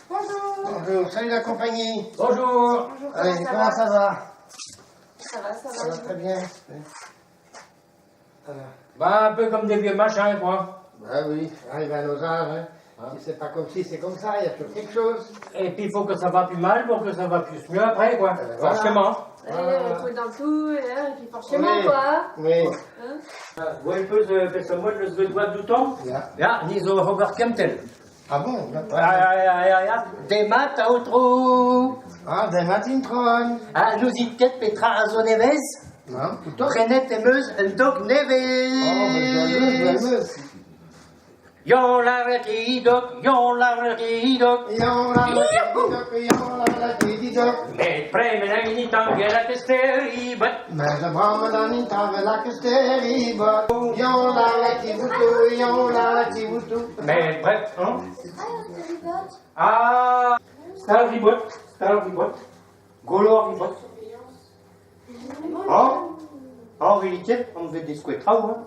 Bonjour, salut la compagnie. Bonjour. Bonjour, Allez, comment ça va? Ça va, ça Ça va. va très bien. Bah, un peu comme des vieux machins, quoi. Bah oui, arrive à nos âges, hein. Si c'est pas comme si, c'est comme ça, il y a toujours quelque chose. Et puis, il faut que ça va plus mal pour que ça va plus mieux après, quoi. Voilà. Forcément. Coup dans tout, et puis forcément, Oui. quoi. Oui. Hein? Wo ein bisschen Models gedruckt du Tom? Ja. Ja, niet zo Robert Kemptel. Ah bon? Ja. De Mat Outro. Ah, der Martin Tron. Ah, nous ziet Petra Azoneves. Non, tout toch? Prenet Emeus Dog Neves. Oh, mais joyeuse. Yon la redidok, yon la redidok. Met premen en niet aan gelat steribet. Maar de bramen dan niet aan we lakken steribot. Jon la laki wutu, jon la laki wutu. Met bret, Ah, stel ribot. Golo ribot. Oh, weet je, om we dit kwijt houden.